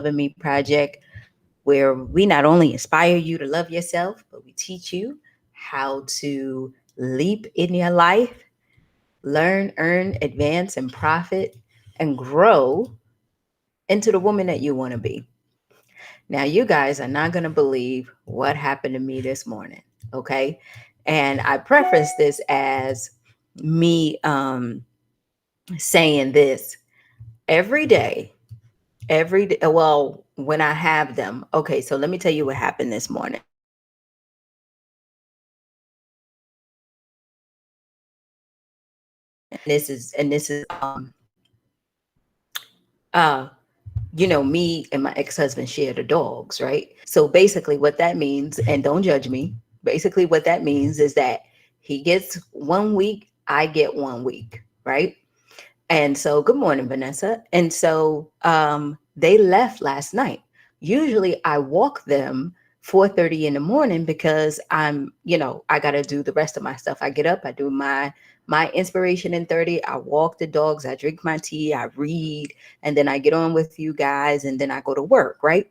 Loving Me Project, where we not only inspire you to love yourself, but we teach you how to leap in your life, learn, earn, advance, and profit, and grow into the woman that you want to be. Now, you guys are not going to believe what happened to me this morning, okay? And I preface this as me saying this every day, every day. Well, when I have them. Okay, so let me tell you what happened this morning. And this is uh me and my ex-husband share the dogs, right? So basically what that means, and don't judge me, basically what that means is that he gets 1 week, I get 1 week, right? And so, good morning, Vanessa. And so they left last night. Usually I walk them 4:30 in the morning because I got to do the rest of my stuff. I get up, I do my inspiration in 30, I walk the dogs, I drink my tea, I read, and then I get on with you guys and then I go to work, right?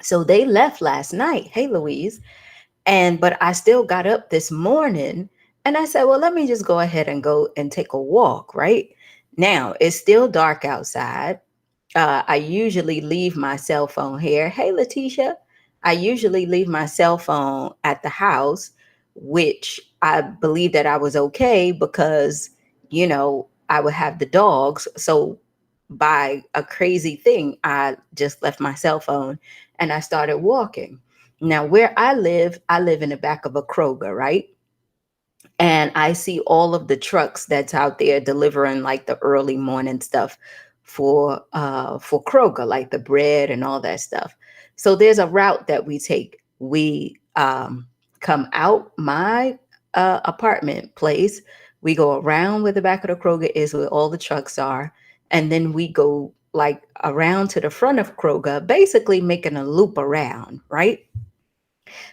So they left last night. Hey, Louise. But I still got up this morning and I said, well, let me just go ahead and go and take a walk, right? Now it's still dark outside. I usually leave my cell phone here. Hey, Letitia. I usually leave my cell phone at the house, which I believe that I was okay because, I would have the dogs. So by a crazy thing, I just left my cell phone and I started walking. Now, where I live in the back of a Kroger, right? And I see all of the trucks that's out there delivering like the early morning stuff for Kroger, like the bread and all that stuff. So there's a route that we take. We come out my apartment place. We go around where the back of the Kroger is, where all the trucks are, and then we go like around to the front of Kroger, basically making a loop around, right?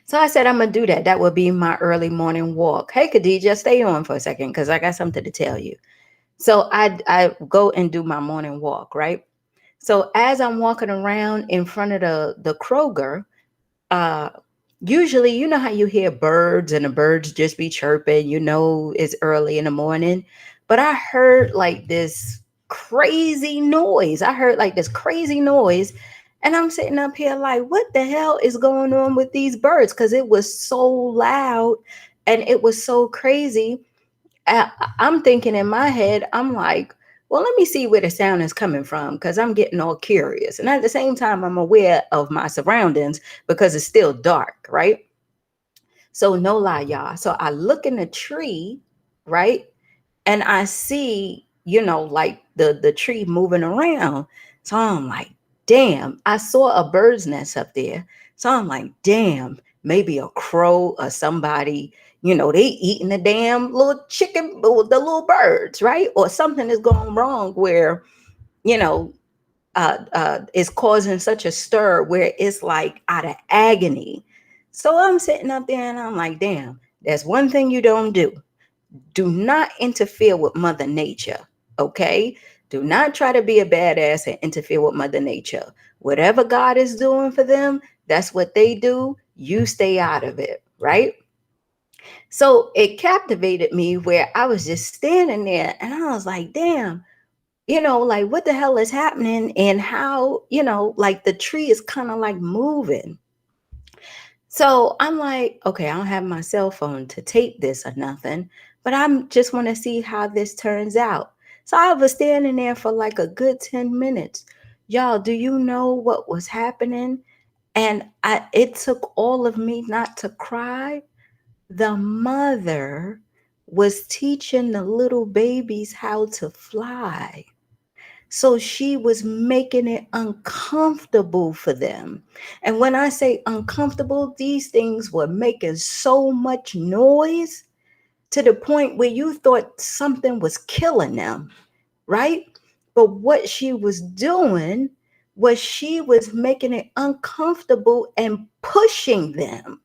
So I said, I'm going to do that. That would be my early morning walk. Hey, Khadija, stay on for a second because I got something to tell you. So I go and do my morning walk, right? So as I'm walking around in front of the Kroger, uh, usually, you know how you hear birds and the birds just be chirping, it's early in the morning. But I heard like this crazy noise. I heard like this crazy noise. And I'm sitting up here like, what the hell is going on with these birds? Because it was so loud and it was so crazy. I'm thinking in my head, I'm like, well, let me see where the sound is coming from because I'm getting all curious. And at the same time, I'm aware of my surroundings because it's still dark, right? So, no lie, y'all. So, I look in the tree, right? And I see, like the tree moving around. So, I'm like, damn, I saw a bird's nest up there. So, I'm like, damn, maybe a crow or somebody, they eating the damn little chicken, the little birds, right? Or something is going wrong where, you know, is causing such a stir where it's like out of agony. So I'm sitting up there and I'm like, damn, there's one thing you don't do. Do not interfere with Mother Nature, okay? Do not try to be a badass and interfere with Mother Nature. Whatever God is doing for them, that's what they do. You stay out of it, right? So it captivated me where I was just standing there and I was like, damn, like what the hell is happening and how, like the tree is kind of like moving. So I'm like, okay, I don't have my cell phone to tape this or nothing, but I'm just want to see how this turns out. So I was standing there for like a good 10 minutes. Y'all, do you know what was happening? And it took all of me not to cry. The mother was teaching the little babies how to fly. So she was making it uncomfortable for them. And when I say uncomfortable, these things were making so much noise to the point where you thought something was killing them, right? But what she was doing was she was making it uncomfortable and pushing them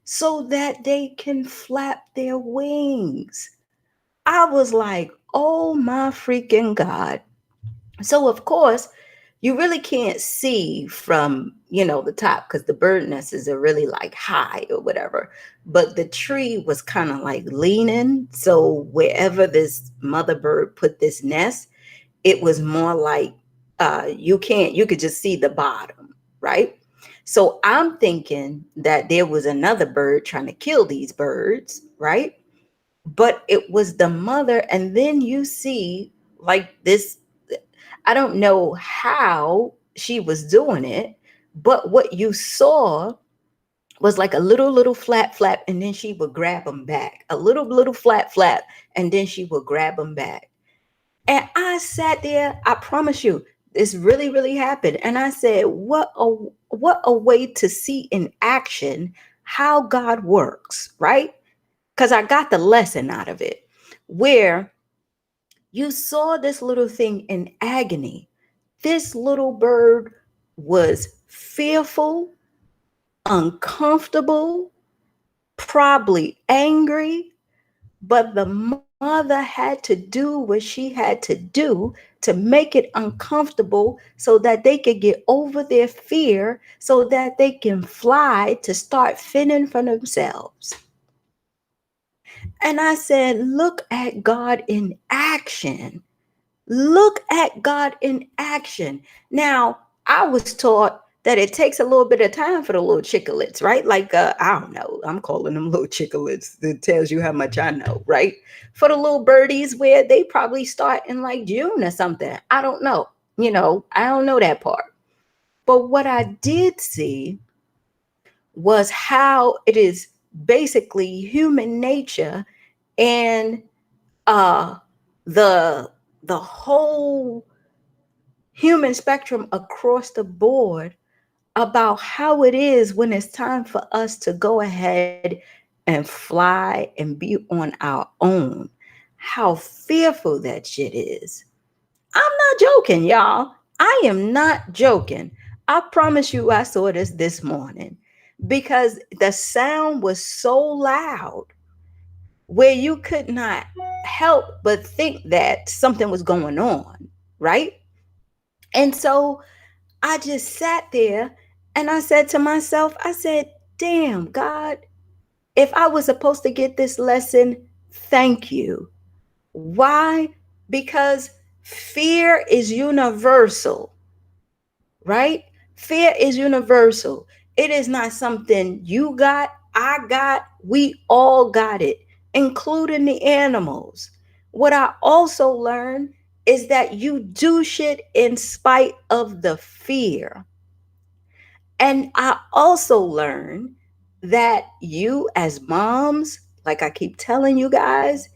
so that they can flap their wings. I was like, oh my freaking God. So, of course, You really can't see from, the top because the bird nests are really like high or whatever. But the tree was kind of like leaning. So wherever this mother bird put this nest, it was more like you could just see the bottom, right? So I'm thinking that there was another bird trying to kill these birds, right? But it was the mother. And then you see like this, I don't know how she was doing it, but what you saw was like a little flap flap, and then she would grab them back. A little flap flap, and then she would grab them back. And I sat there, I promise you, this really, really happened. And I said, what a way to see in action how God works, right? Because I got the lesson out of it, where you saw this little thing in agony. This little bird was fearful, uncomfortable, probably angry, but the mother had to do what she had to do to make it uncomfortable so that they could get over their fear, so that they can fly to start fending for themselves. And I said, look at God in action. Look at God in action. Now, I was taught that it takes a little bit of time for the little chicklets, right? Like, I don't know, I'm calling them little chicklets. It tells you how much I know, right? For the little birdies, where they probably start in like June or something. I don't know. I don't know that part. But what I did see was how it is basically human nature, and uh the the whole human spectrum across the board, about how it is when it's time for us to go ahead and fly and be on our own. How fearful that shit is. I'm not joking, y'all. I am not joking. I promise you, I saw this morning, because the sound was so loud where you could not help but think that something was going on, right? And so I just sat there and I said to myself, I said, damn, God, if I was supposed to get this lesson, thank you. Why? Because fear is universal, right? Fear is universal. It is not something you got, I got, we all got it, including the animals. What I also learned is that you do shit in spite of the fear. And I also learned that you, as moms, like I keep telling you guys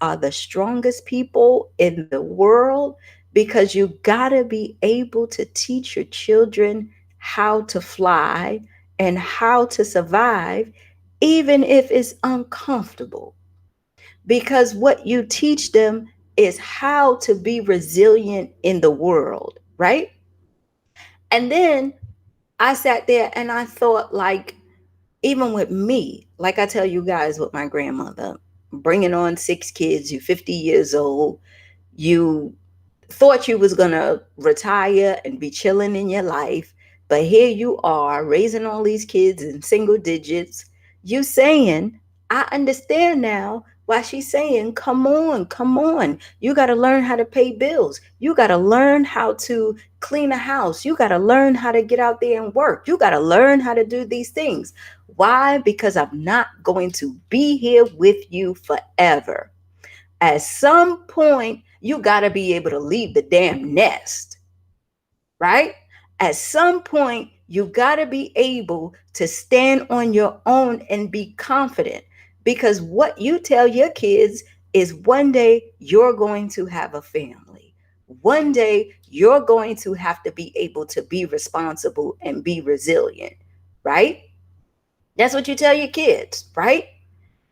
are the strongest people in the world, because you got to be able to teach your children how to fly and how to survive, even if it's uncomfortable. Because what you teach them is how to be resilient in the world, right? And then I sat there and I thought, like, even with me, like I tell you guys with my grandmother, bringing on 6 kids, you 50 years old, you thought you was gonna retire and be chilling in your life, but here you are raising all these kids in single digits. You saying, I understand now why she's saying, come on, you got to learn how to pay bills, you got to learn how to clean a house, you got to learn how to get out there and work, you got to learn how to do these things. Why? Because I'm not going to be here with you forever. At some point, you got to be able to leave the damn nest, right? At some point, you got to be able to stand on your own and be confident, because what you tell your kids is one day you're going to have a family. One day you're going to have to be able to be responsible and be resilient, right? That's what you tell your kids, right?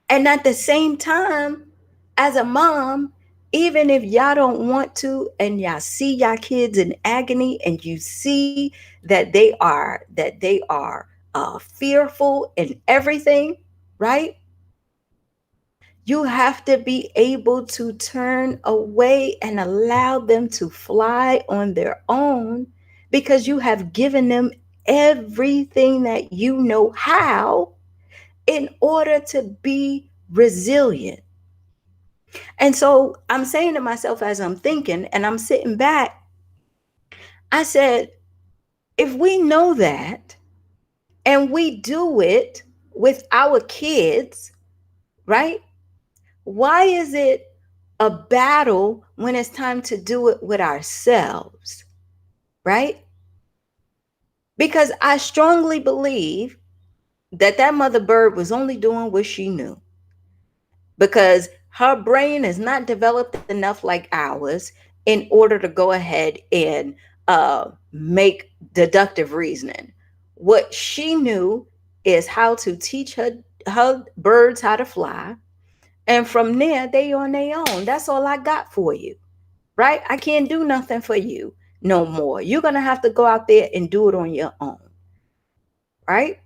And at the same time, as a mom, even if y'all don't want to, and y'all see y'all kids in agony, and you see that they are fearful and everything, right? You have to be able to turn away and allow them to fly on their own because you have given them everything that you know how in order to be resilient. And so I'm saying to myself as I'm thinking and I'm sitting back, I said, if we know that and we do it with our kids, right? Why is it a battle when it's time to do it with ourselves, right? Because I strongly believe that that mother bird was only doing what she knew because her brain is not developed enough like ours in order to go ahead and make deductive reasoning. What she knew is how to teach her birds how to fly, and from there they on their own. That's all I got for you, right? I can't do nothing for you no more. You're gonna have to go out there and do it on your own, right?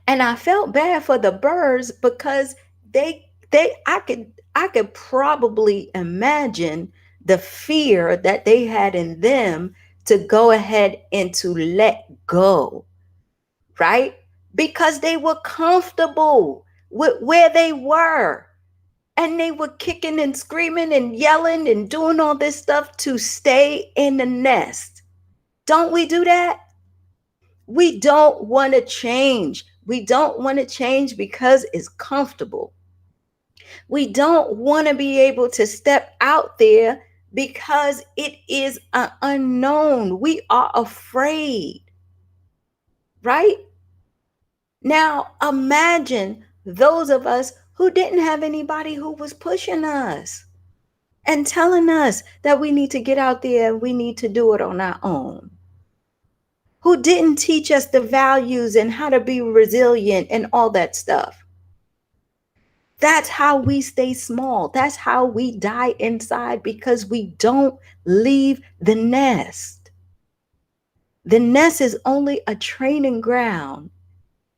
And I felt bad for the birds because I could probably imagine the fear that they had in them to go ahead and to let go, right? Because they were comfortable with where they were. And they were kicking and screaming and yelling and doing all this stuff to stay in the nest. Don't we do that? We don't want to change. We don't want to change because it's comfortable. We don't want to be able to step out there because it is an unknown. We are afraid, right? Now, imagine those of us who didn't have anybody who was pushing us and telling us that we need to get out there and we need to do it on our own, who didn't teach us the values and how to be resilient and all that stuff. That's how we stay small. That's how we die inside because we don't leave the nest. The nest is only a training ground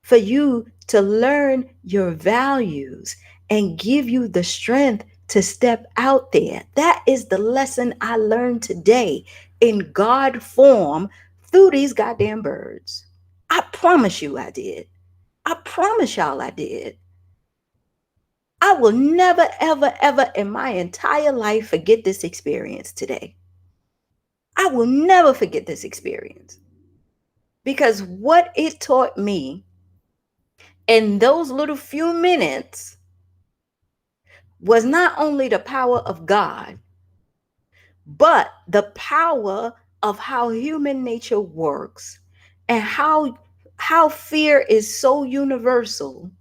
for you to learn your values and give you the strength to step out there. That is the lesson I learned today in God form through these goddamn birds. I promise you I did. I promise y'all I did. I will never, ever, ever in my entire life forget this experience today. I will never forget this experience because what it taught me in those little few minutes was not only the power of God, but the power of how human nature works and how fear is so universal.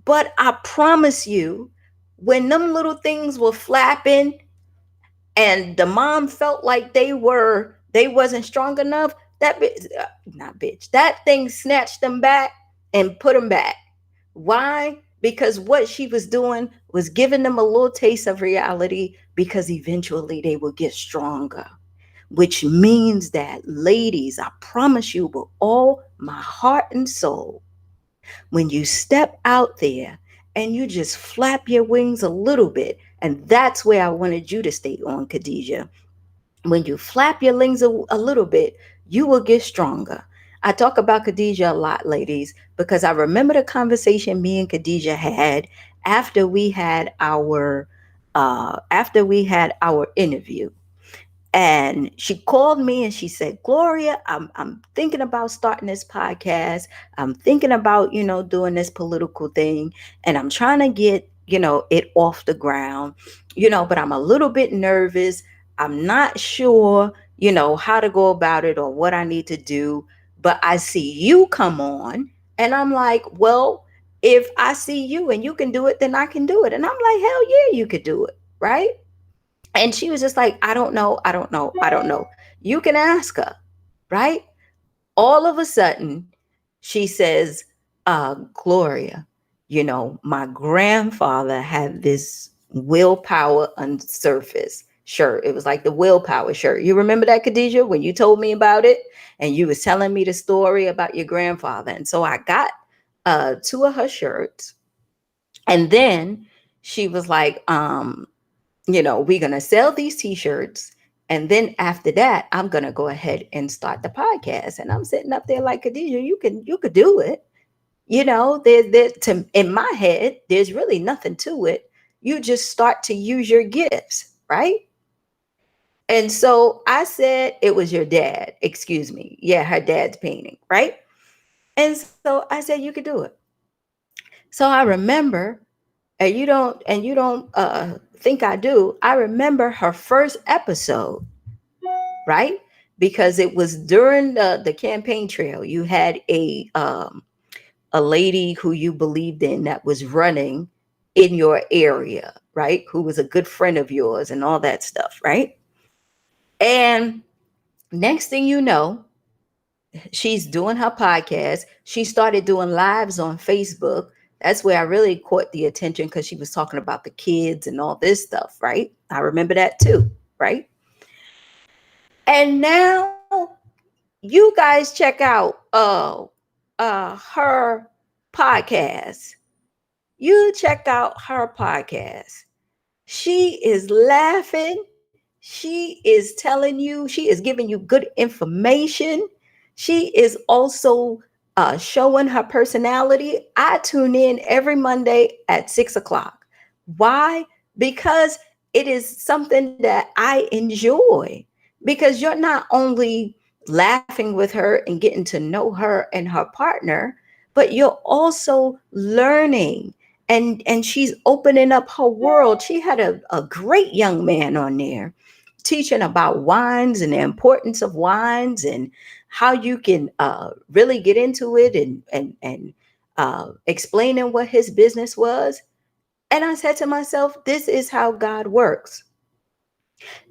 But I promise you, when them little things were flapping and the mom felt like they wasn't strong enough, that bitch, not bitch, that thing snatched them back and put them back. Why? Because what she was doing was giving them a little taste of reality because eventually they will get stronger. Which means that, ladies, I promise you with all my heart and soul, when you step out there and you just flap your wings a little bit, and that's where I wanted you to stay on, Khadijah. When you flap your wings a little bit, you will get stronger. I talk about Khadijah a lot, ladies, because I remember the conversation me and Khadijah had after we had our interview. And she called me and she said, Gloria, I'm thinking about starting this podcast. I'm thinking about, doing this political thing. And I'm trying to get, it off the ground, but I'm a little bit nervous. I'm not sure, how to go about it or what I need to do. But I see you come on. And I'm like, well, if I see you and you can do it, then I can do it. And I'm like, hell yeah, you could do it. Right. And she was just like, I don't know. I don't know. I don't know. You can ask her, right? All of a sudden, she says, Gloria, my grandfather had this willpower unsurface shirt. It was like the willpower shirt. You remember that, Khadijah, when you told me about it and you was telling me the story about your grandfather. And so I got two of her shirts. And then she was like, we're going to sell these t-shirts. And then after that, I'm going to go ahead and start the podcast. And I'm sitting up there like, Khadijah, you could do it. In my head, there's really nothing to it. You just start to use your gifts, right? And so I said, it was your dad, excuse me. Yeah, her dad's painting, right? And so I said, you could do it. So I remember, and you don't think I do. I remember her first episode, right? Because it was during the campaign trail. You had a lady who you believed in that was running in your area, right? Who was a good friend of yours and all that stuff, right? And next thing you know, she's doing her podcast. She started doing lives on Facebook. That's where I really caught the attention because she was talking about the kids and all this stuff, right? I remember that too, right? And now you guys check out her podcast. You check out her podcast. She is laughing. She is telling you, she is giving you good information. She is also showing her personality. I tune in every Monday at 6 o'clock. Why? Because it is something that I enjoy. Because you're not only laughing with her and getting to know her and her partner, but you're also learning, and she's opening up her world. She had a great young man on there teaching about wines and the importance of wines and how you can really get into it, and explaining what his business was. And I said to myself, this is how God works.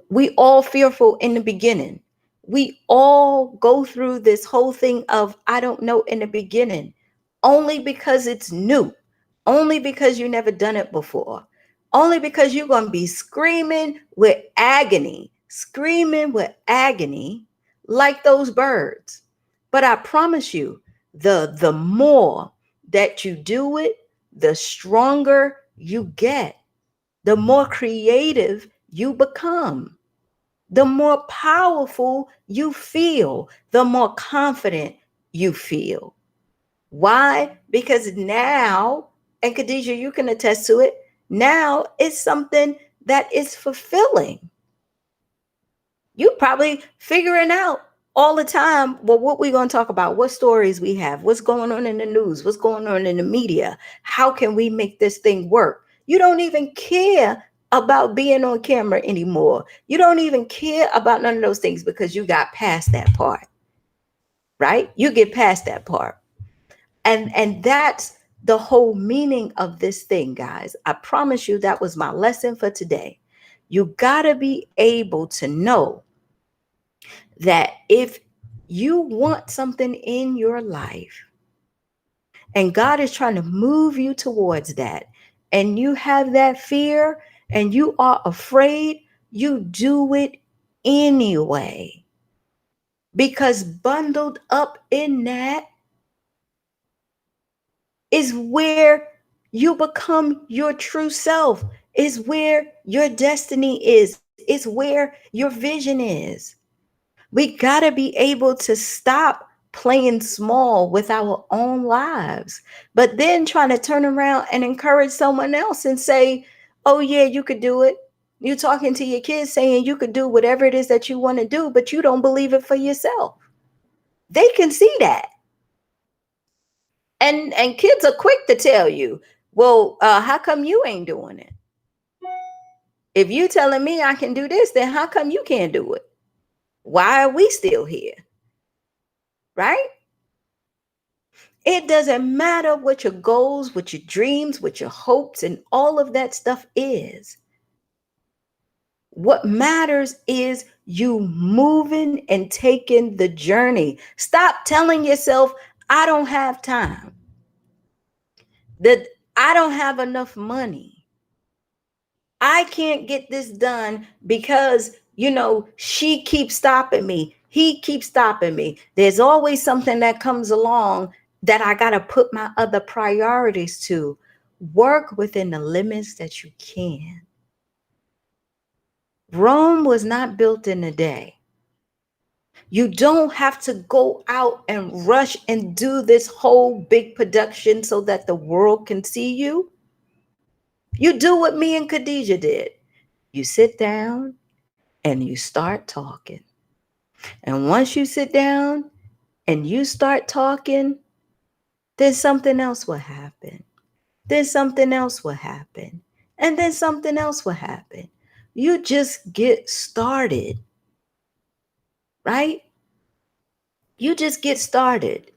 We all fearful in the beginning. We all go through this whole thing of I don't know in the beginning, only because it's new, only because you never done it before, only because you're going to be screaming with agony like those birds. But I promise you, the more that you do it, the stronger you get, the more creative you become, the more powerful you feel, the more confident you feel. Why? Because now, and Khadijah, you can attest to it, now it's something that is fulfilling. You probably figuring out all the time, well, what we're going to talk about, what stories we have, what's going on in the news, what's going on in the media, how can we make this thing work? You don't even care about being on camera anymore. You don't even care about none of those things because you got past that part, right? You get past that part. And that's the whole meaning of this thing, guys. I promise you that was my lesson for today. You got to be able to know that if you want something in your life and God is trying to move you towards that, and you have that fear and you are afraid, you do it anyway. Because bundled up in that is where you become your true self, is where your destiny is where your vision is. We got to be able to stop playing small with our own lives, but then trying to turn around and encourage someone else and say, oh, yeah, you could do it. You're talking to your kids saying you could do whatever it is that you want to do, but you don't believe it for yourself. They can see that. And kids are quick to tell you, well, how come you ain't doing it? If you telling me I can do this, then how come you can't do it? Why are we still here? Right? It doesn't matter what your goals, what your dreams, what your hopes, and all of that stuff is. What matters is you moving and taking the journey. Stop telling yourself, I don't have time, that I don't have enough money, I can't get this done because, she keeps stopping me. He keeps stopping me. There's always something that comes along that I got to put my other priorities to. Work within the limits that you can. Rome was not built in a day. You don't have to go out and rush and do this whole big production so that the world can see you. You do what me and Khadijah did. You sit down and you start talking. And once you sit down and you start talking, then something else will happen. Then something else will happen. And then something else will happen. You just get started, right? You just get started.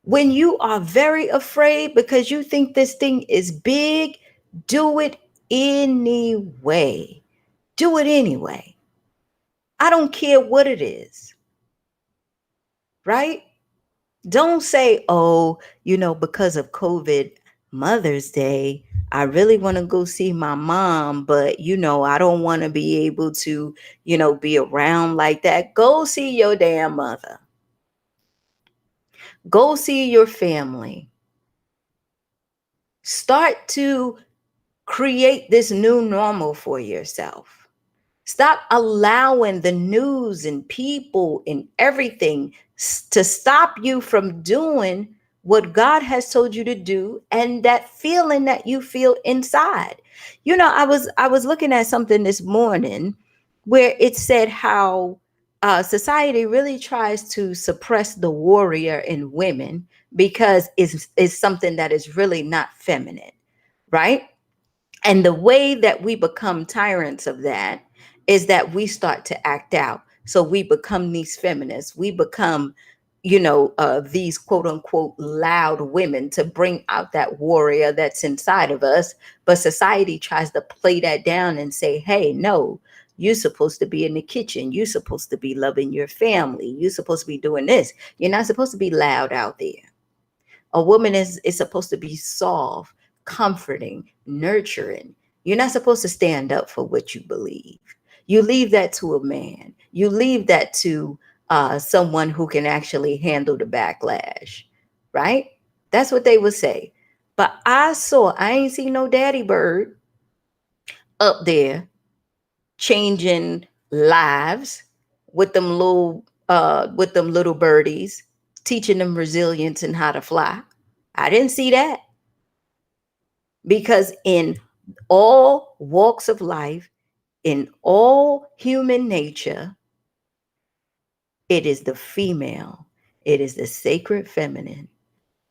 When you are very afraid because you think this thing is big, do it anyway. Do it anyway. I don't care what it is, right? Don't say, oh, because of COVID, Mother's Day, I really want to go see my mom, but, I don't want to be able to, be around like that. Go see your damn mother. Go see your family. Start to create this new normal for yourself. Stop allowing the news and people and everything to stop you from doing what God has told you to do, and that feeling that you feel inside. I was looking at something this morning where it said how society really tries to suppress the warrior in women because it's something that is really not feminine, right? And the way that we become tyrants of that is that we start to act out. So we become these feminists. We become, these quote unquote loud women to bring out that warrior that's inside of us. But society tries to play that down and say, hey, no, you're supposed to be in the kitchen. You're supposed to be loving your family. You're supposed to be doing this. You're not supposed to be loud out there. A woman is supposed to be soft, comforting, nurturing. You're not supposed to stand up for what you believe. You leave that to a man. You leave that to someone who can actually handle the backlash, right? That's what they would say. But I ain't seen no daddy bird up there changing lives with them little birdies, teaching them resilience and how to fly. I didn't see that, because in all walks of life, in all human nature, it is the female, it is the sacred feminine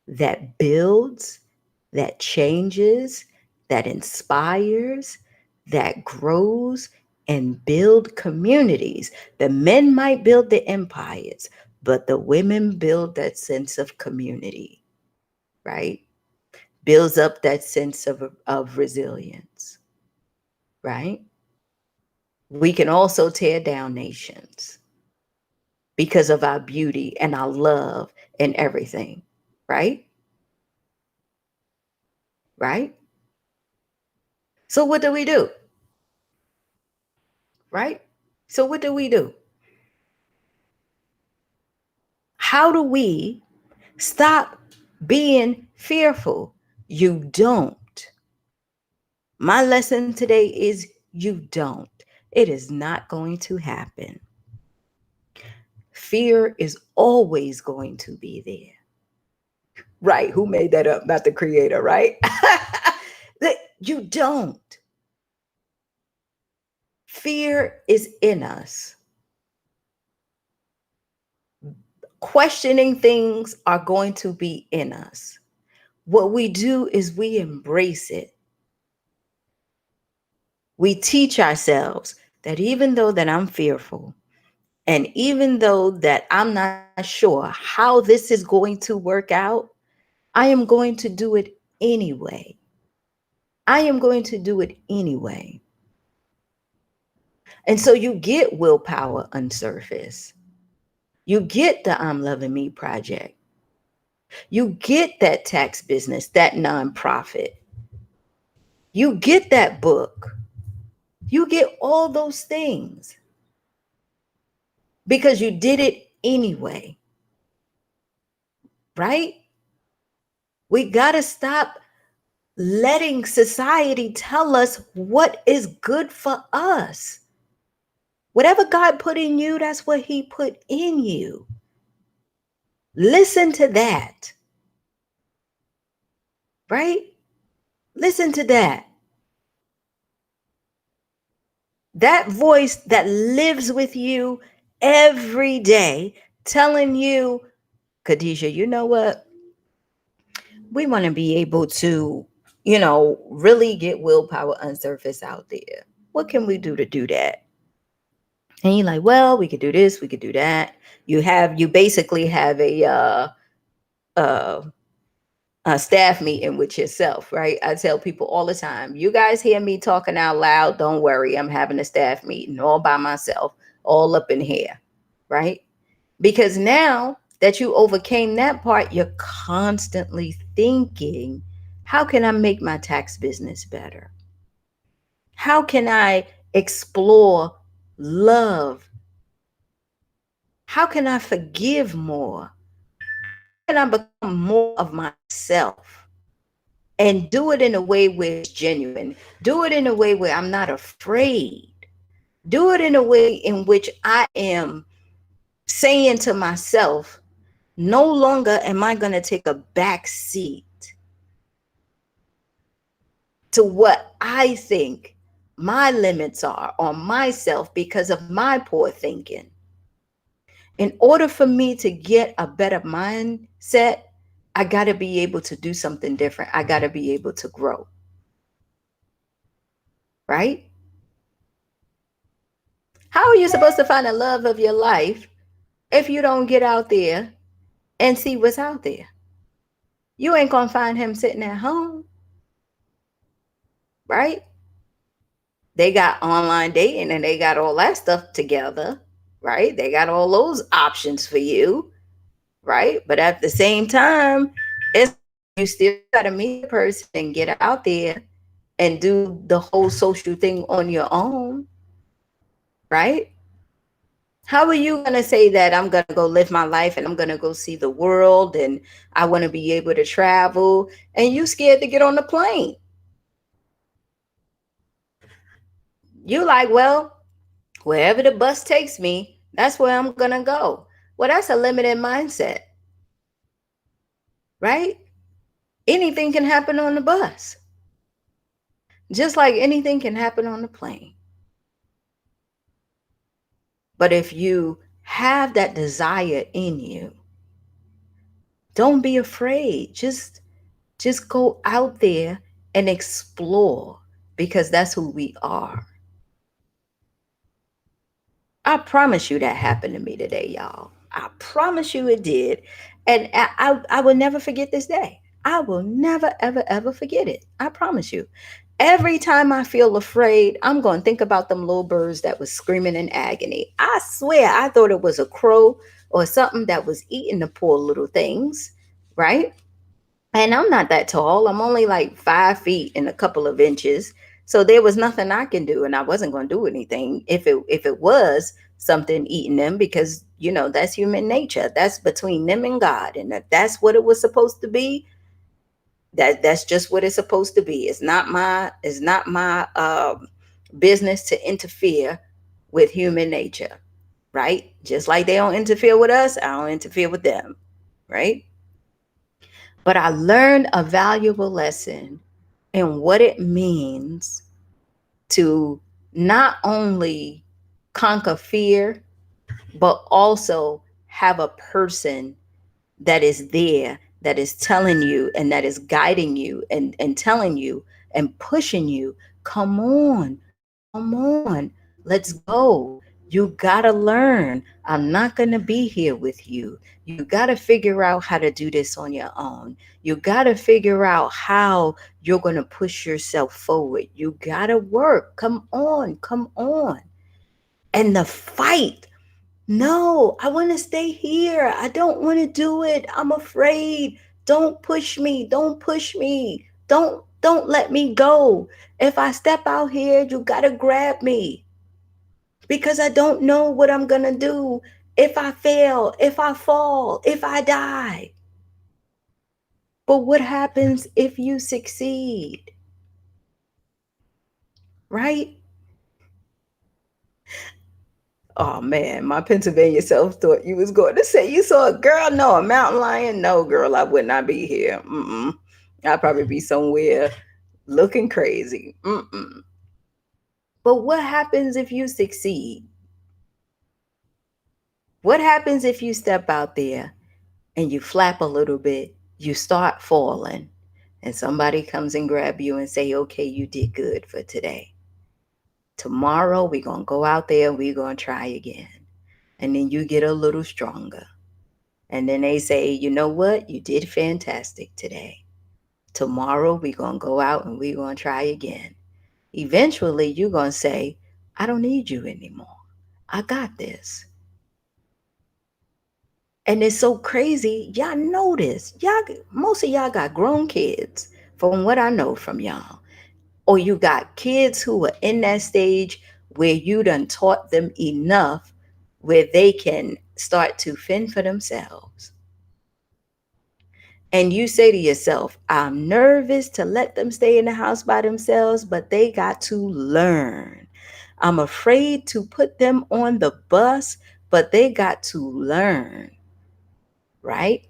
that builds, that changes, that inspires, that grows and build communities. The men might build the empires, but the women build that sense of community, right? Builds up that sense of resilience, right? We can also tear down nations because of our beauty and our love and everything, right? Right? So what do we do? Right? So what do we do? How do we stop being fearful? You don't. My lesson today is you don't. It is not going to happen. Fear is always going to be there. Right? Who made that up? Not the creator, right? You don't. Fear is in us. Questioning things are going to be in us. What we do is we embrace it. We teach ourselves that even though that I'm fearful, and even though that I'm not sure how this is going to work out, I am going to do it anyway. I am going to do it anyway. And so you get willpower unsurfaced. You get the I'm Loving Me project. You get that tax business, that nonprofit. You get that book. You get all those things because you did it anyway, right? We got to stop letting society tell us what is good for us. Whatever God put in you, that's what he put in you. Listen to that, right? Listen to that. That voice that lives with you every day telling you, Khadijah, you know what? We want to be able to, really get willpower unsurfaced out there. What can we do to do that? And you're like, well, we could do this, we could do that. You basically have uh, a staff meeting with yourself, right? I tell people all the time, you guys hear me talking out loud, don't worry, I'm having a staff meeting all by myself, all up in here, right? Because now that you overcame that part, you're constantly thinking, how can I make my tax business better? How can I explore love? How can I forgive more? How can I become more of myself? And do it in a way where it's genuine. Do it in a way where I'm not afraid. Do it in a way in which I am saying to myself, no longer am I going to take a back seat to what I think my limits are on myself because of my poor thinking. In order for me to get a better mindset, I got to be able to do something different. I got to be able to grow, right? How are you supposed to find the love of your life if you don't get out there and see what's out there? You ain't going to find him sitting at home, right? They got online dating and they got all that stuff together, right? They got all those options for you, right? But at the same time, it's you still got to meet a person and get out there and do the whole social thing on your own, right? How are you going to say that I'm going to go live my life and I'm going to go see the world and I want to be able to travel and you scared to get on the plane? You like, well, wherever the bus takes me, that's where I'm going to go. Well, that's a limited mindset, right? Anything can happen on the bus, just like anything can happen on the plane. But if you have that desire in you, don't be afraid. Just go out there and explore because that's who we are. I promise you that happened to me today, y'all. I promise you it did. And I will never forget this day. I will never, ever, ever forget it. I promise you. Every time I feel afraid, I'm going to think about them little birds that was screaming in agony. I swear, I thought it was a crow or something that was eating the poor little things, right? And I'm not that tall. I'm only like 5 feet and a couple of inches. So there was nothing I can do, and I wasn't going to do anything if it was something eating them because that's human nature. That's between them and God, and if that's what it was supposed to be, that's just what it's supposed to be. It's not my business to interfere with human nature, right? Just like they don't interfere with us, I don't interfere with them, right? But I learned a valuable lesson in what it means to not only conquer fear, but also have a person that is there, that is telling you and that is guiding you and telling you and pushing you, come on, let's go. You gotta learn. I'm not gonna be here with you. You gotta figure out how to do this on your own. You gotta figure out how you're gonna push yourself forward. You gotta work. Come on, come on. And the fight. No, I want to stay here. I don't want to do it. I'm afraid. Don't push me. Don't push me. Don't let me go. If I step out here, you got to grab me because I don't know what I'm going to do if I fail, if I fall, if I die. But what happens if you succeed? Right? Oh man, my Pennsylvania self thought you was going to say you saw a girl. No, a mountain lion. No, girl, I would not be here. Mm-mm. I'd probably be somewhere looking crazy. Mm-mm. But what happens if you succeed? What happens if you step out there and you flap a little bit, you start falling, and somebody comes and grab you and say, okay, you did good for today. Tomorrow we're going to go out there and we're going to try again. And then you get a little stronger. And then they say, you know what? You did fantastic today. Tomorrow we're going to go out and we're going to try again. Eventually you're going to say, I don't need you anymore. I got this. And it's so crazy. Y'all know this. Y'all, most of y'all got grown kids, from what I know from y'all. Or you got kids who are in that stage where you done taught them enough where they can start to fend for themselves. And you say to yourself, I'm nervous to let them stay in the house by themselves, but they got to learn. I'm afraid to put them on the bus, but they got to learn, right?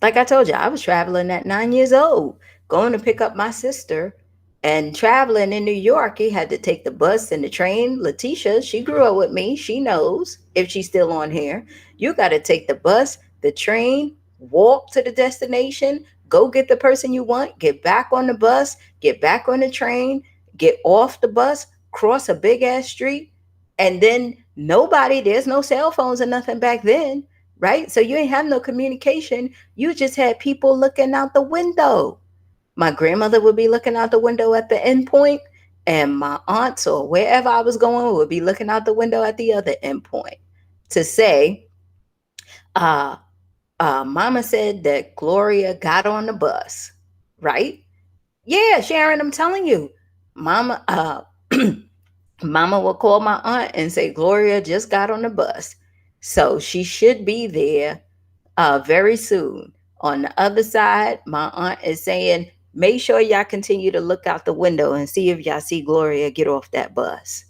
Like I told you, I was traveling at 9 years old, going to pick up my sister and traveling in New York. He had to take the bus and the train. Letitia, she grew up with me. She knows if she's still on here. You got to take the bus, the train, walk to the destination, go get the person you want, get back on the bus, get back on the train, get off the bus, cross a big ass street. And then there's no cell phones or nothing back then, right? So you ain't have no communication. You just had people looking out the window. My grandmother would be looking out the window at the end point, and my aunts or wherever I was going would be looking out the window at the other end point to say, uh, Mama said that Gloria got on the bus, right? Yeah, Sharon, I'm telling you, Mama, Mama will call my aunt and say, Gloria just got on the bus. So she should be there very soon. On the other side, my aunt is saying, make sure y'all continue to look out the window and see if y'all see Gloria get off that bus,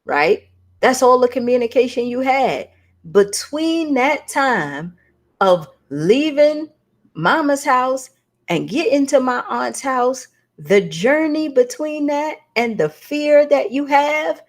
right? That's all the communication you had. Between that time of leaving mama's house and getting to my aunt's house, the journey between that and the fear that you have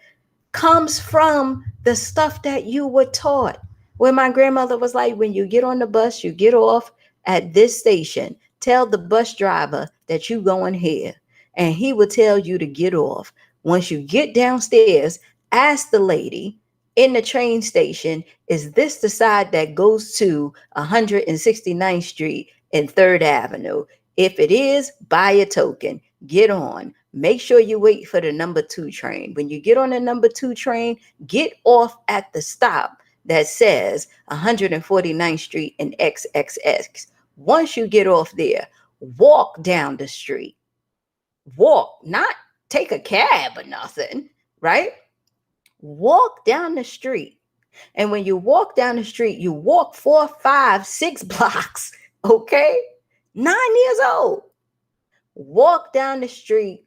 comes from the stuff that you were taught. When my grandmother was like, when you get on the bus, you get off at this station. Tell the bus driver that you going here. And he will tell you to get off. Once you get downstairs, ask the lady in the train station, is this the side that goes to 169th Street and 3rd Avenue? If it is, buy a token, get on. Make sure you wait for the number 2 train. When you get on the number 2 train, get off at the stop that says 149th Street and XXX. Once you get off there, walk down the street. Walk, not take a cab or nothing, right? Walk down the street. And when you walk down the street, you walk 4, 5, 6 blocks, okay? 9 years old. Walk down the street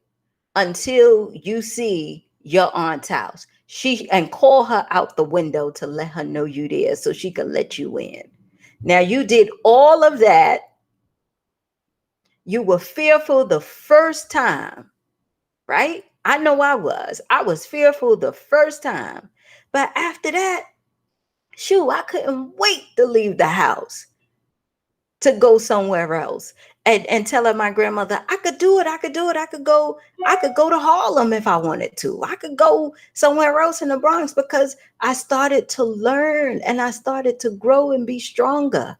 until you see your aunt's house. And call her out the window to let her know you there so she can let you in. Now you did all of that. You were fearful the first time, right? I know I was. I was fearful the first time. But after that, shoot, I couldn't wait to leave the house to go somewhere else and telling my grandmother, I could do it. I could do it. I could go to Harlem if I wanted to. I could go somewhere else in the Bronx because I started to learn and I started to grow and be stronger.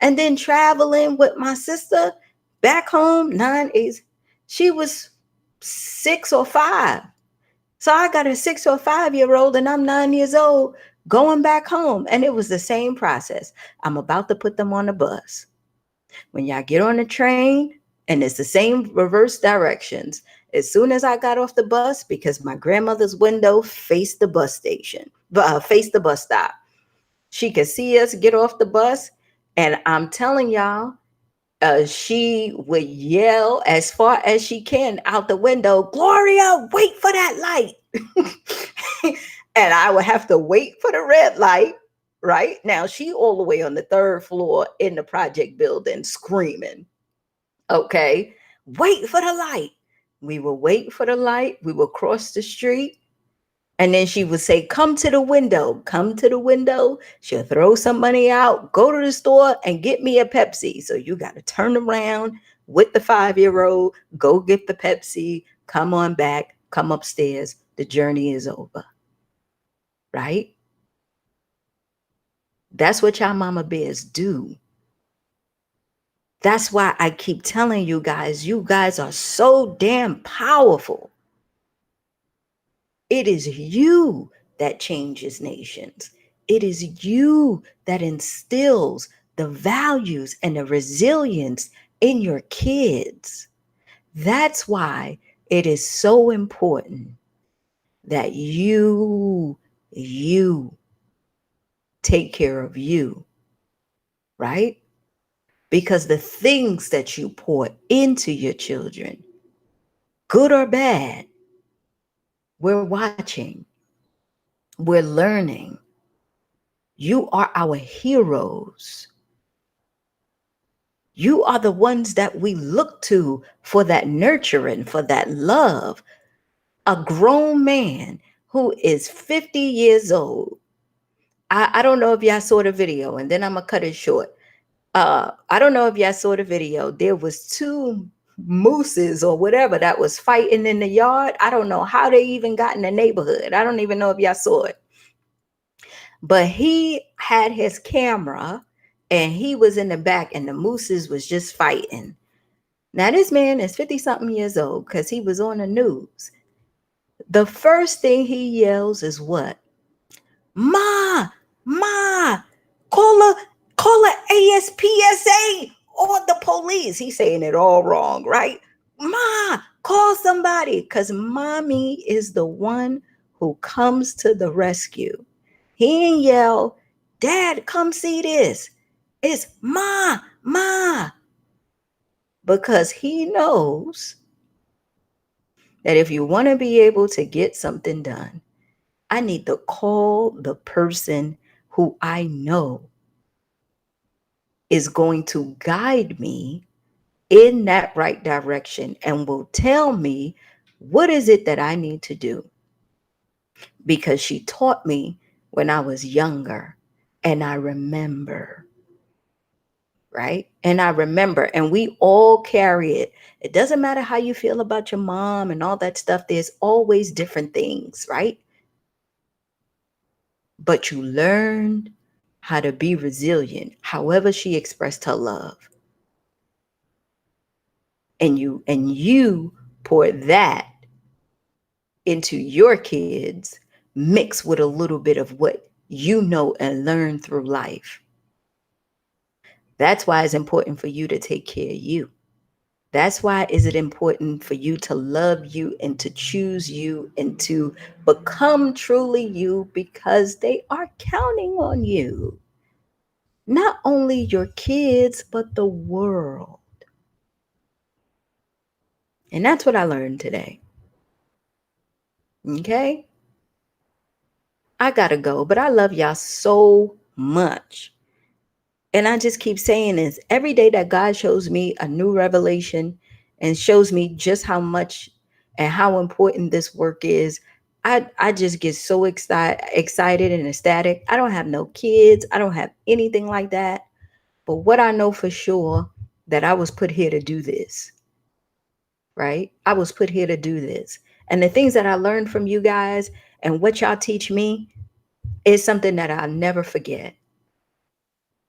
And then traveling with my sister back home, 9 is she was 6 or 5. So I got a 6 or 5-year-old and I'm 9 years old going back home. And it was the same process. I'm about to put them on the bus. When y'all get on the train, and it's the same reverse directions. As soon as I got off the bus, because my grandmother's window faced the bus station, faced the bus stop, she could see us get off the bus. And I'm telling y'all, she would yell as far as she can out the window, Gloria, wait for that light. And I would have to wait for the red light. Right now, she all the way on the third floor in the project building screaming. Okay, wait for the light. We will wait for the light. We will cross the street. And then she would say, come to the window, come to the window. She'll throw some money out, go to the store and get me a Pepsi. So you got to turn around with the 5-year-old, go get the Pepsi, come on back, come upstairs. The journey is over. Right? That's what y'all mama bears do. That's why I keep telling you guys are so damn powerful. It is you that changes nations. It is you that instills the values and the resilience in your kids. That's why it is so important that you take care of you, right? Because the things that you pour into your children, good or bad, we're watching, we're learning. You are our heroes. You are the ones that we look to for that nurturing, for that love. A grown man who is 50 years old. I don't know if y'all saw the video, and then I'm going to cut it short. I don't know if y'all saw the video. There was two mooses or whatever that was fighting in the yard. I don't know how they even got in the neighborhood. I don't even know if y'all saw it. But he had his camera and he was in the back and the mooses was just fighting. Now this man is 50 something years old because he was on the news. The first thing he yells is what? Ma, call a ASPSA or the police. He's saying it all wrong, right? Ma, call somebody, because mommy is the one who comes to the rescue. He ain't yell, Dad, come see this. It's ma, because he knows that if you want to be able to get something done, I need to call the person who I know is going to guide me in that right direction and will tell me what is it that I need to do. Because she taught me when I was younger and I remember. Right? And I remember, and we all carry it. It doesn't matter how you feel about your mom and all that stuff. There's always different things, right? But you learned how to be resilient, however she expressed her love. And you pour that into your kids, mixed with a little bit of what you know and learn through life. That's why it's important for you to take care of you. That's why is it important for you to love you and to choose you and to become truly you, because they are counting on you. Not only your kids, but the world. And that's what I learned today. Okay? I gotta go, but I love y'all so much. And I just keep saying this every day that God shows me a new revelation and shows me just how much and how important this work is. I just get so excited and ecstatic. I don't have no kids. I don't have anything like that. But what I know for sure, that I was put here to do this, right? I was put here to do this. And the things that I learned from you guys and what y'all teach me is something that I'll never forget,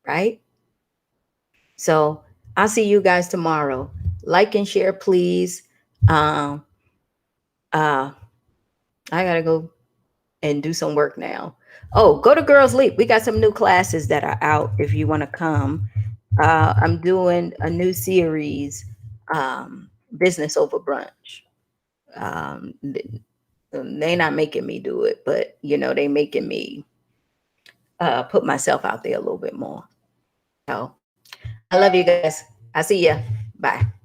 right? So I'll see you guys tomorrow. Like and share, please. Um, uh, I gotta go and do some work now. Oh, go to Girls Leap. We got some new classes that are out if you want to come. I'm doing a new series, Business Over Brunch. They not making me do it, but they making me put myself out there a little bit more. So I love you guys. I see ya. Bye.